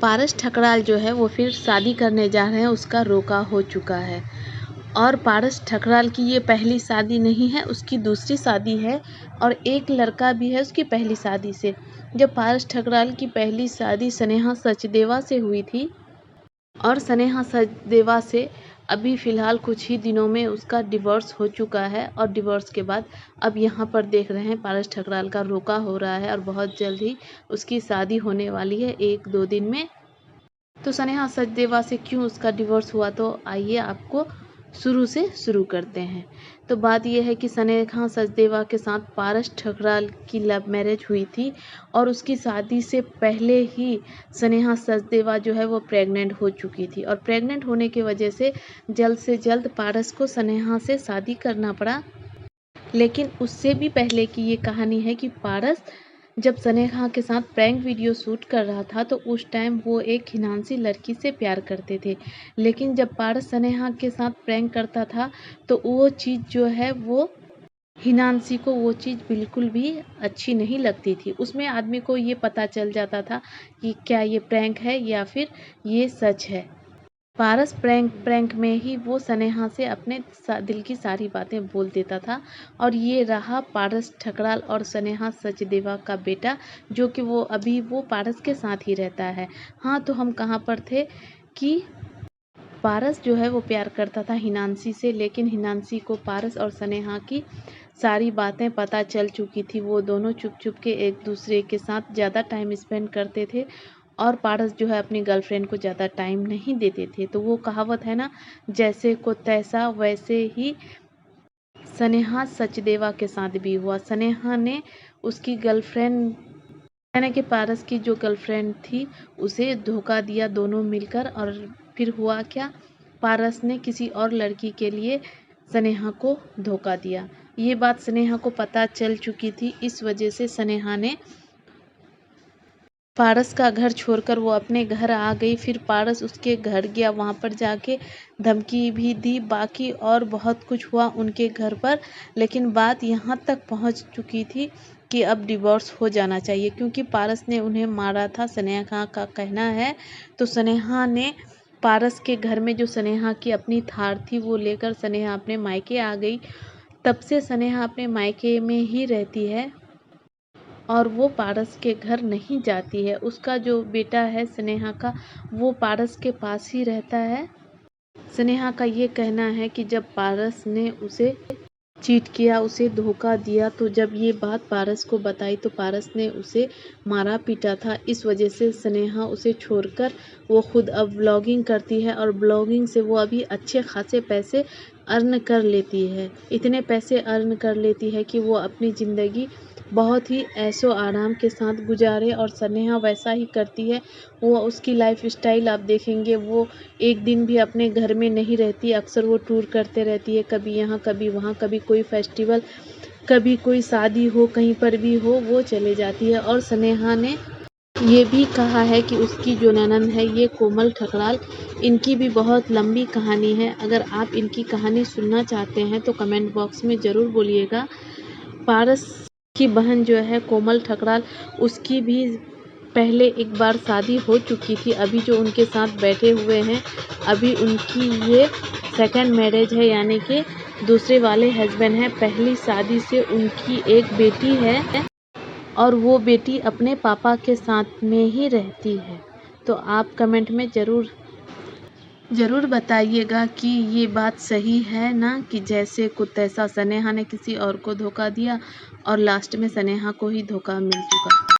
पारस ठकराल जो है वो फिर शादी करने जा रहे हैं, उसका रोका हो चुका है। और पारस ठकराल की ये पहली शादी नहीं है, उसकी दूसरी शादी है और एक लड़का भी है उसकी पहली शादी से। जब पारस ठकराल की पहली शादी स्नेहा सचदेवा से हुई थी और स्नेहा सचदेवा से अभी फ़िलहाल कुछ ही दिनों में उसका डिवोर्स हो चुका है और डिवोर्स के बाद अब यहाँ पर देख रहे हैं पारस ठकराल का रोका हो रहा है और बहुत जल्द ही उसकी शादी होने वाली है 1-2 दिन में। तो स्नेहा सचदेवा से क्यों उसका डिवोर्स हुआ, तो आइए आपको शुरू से शुरू करते हैं। तो बात यह है कि स्नेहा सचदेवा के साथ पारस ठकराल की लव मैरिज हुई थी और उसकी शादी से पहले ही स्नेहा सचदेवा जो है वो प्रेग्नेंट हो चुकी थी और प्रेग्नेंट होने की वजह से जल्द पारस को स्नेहा से शादी करना पड़ा। लेकिन उससे भी पहले की ये कहानी है कि पारस जब स्नेहा के साथ प्रैंक वीडियो शूट कर रहा था तो उस टाइम वो एक हिनांशी लड़की से प्यार करते थे। लेकिन जब पारस स्नेहा के साथ प्रैंक करता था तो वो चीज़ जो है वो हिनांशी को वो चीज़ बिल्कुल भी अच्छी नहीं लगती थी। उसमें आदमी को ये पता चल जाता था कि क्या ये प्रैंक है या फिर ये सच है। पारस प्रैंक में ही वो स्नेहा से अपने दिल की सारी बातें बोल देता था और ये रहा पारस ठकराल और स्नेहा सचदेवा का बेटा, जो कि वो पारस के साथ ही रहता है। हाँ, तो हम कहाँ पर थे कि पारस जो है वो प्यार करता था हिनांशी से, लेकिन हिनांशी को पारस और स्नेहा की सारी बातें पता चल चुकी थी। वो दोनों चुप के एक दूसरे के साथ ज़्यादा टाइम स्पेंड करते थे और पारस जो है अपनी गर्लफ्रेंड को ज़्यादा टाइम नहीं देते थे। तो वो कहावत है ना, जैसे को तैसा, वैसे ही स्नेहा सचदेवा के साथ भी हुआ। स्नेहा ने उसकी गर्लफ्रेंड यानी कि पारस की जो गर्लफ्रेंड थी उसे धोखा दिया दोनों मिलकर, और फिर हुआ क्या, पारस ने किसी और लड़की के लिए स्नेहा को धोखा दिया। ये बात स्नेहा को पता चल चुकी थी, इस वजह से स्नेहा ने पारस का घर छोड़कर वो अपने घर आ गई। फिर पारस उसके घर गया, वहाँ पर जाके धमकी भी दी, बाकी और बहुत कुछ हुआ उनके घर पर। लेकिन बात यहाँ तक पहुँच चुकी थी कि अब डिवोर्स हो जाना चाहिए, क्योंकि पारस ने उन्हें मारा था, स्नेहा का कहना है। तो स्नेहा ने पारस के घर में जो स्नेहा की अपनी थार थी वो लेकर स्नेहा अपने मायके आ गई। तब से स्नेहा अपने मायके में ही रहती है और वो पारस के घर नहीं जाती है। उसका जो बेटा है स्नेहा का, वो पारस के पास ही रहता है। स्नेहा का ये कहना है कि जब पारस ने उसे चीट किया, उसे धोखा दिया, तो जब ये बात पारस को बताई तो पारस ने उसे मारा पीटा था। इस वजह से स्नेहा उसे छोड़कर वो खुद अब ब्लॉगिंग करती है और ब्लॉगिंग से वो अभी अच्छे खासे पैसे अर्न कर लेती है। इतने पैसे अर्न कर लेती है कि वो अपनी ज़िंदगी बहुत ही ऐशो आराम के साथ गुजारे, और स्नेहा वैसा ही करती है। वो उसकी लाइफ स्टाइल आप देखेंगे, वो एक दिन भी अपने घर में नहीं रहती, अक्सर वो टूर करते रहती है, कभी यहाँ कभी वहाँ, कभी कोई फेस्टिवल, कभी कोई शादी हो, कहीं पर भी हो वो चले जाती है। और स्नेहा ने ये भी कहा है कि उसकी जो ननद है ये कोमल ठकराल, इनकी भी बहुत लंबी कहानी है। अगर आप इनकी कहानी सुनना चाहते हैं तो कमेंट बॉक्स में ज़रूर बोलिएगा। पारस की बहन जो है कोमल ठकराल, उसकी भी पहले एक बार शादी हो चुकी थी। अभी जो उनके साथ बैठे हुए हैं, अभी उनकी ये सेकंड मैरिज है, यानी कि दूसरे वाले हस्बैंड हैं। पहली शादी से उनकी एक बेटी है और वो बेटी अपने पापा के साथ में ही रहती है। तो आप कमेंट में ज़रूर बताइएगा कि ये बात सही है ना, कि जैसे को तैसा स्नेहा ने किसी और को धोखा दिया और लास्ट में स्नेहा को ही धोखा मिल चुका।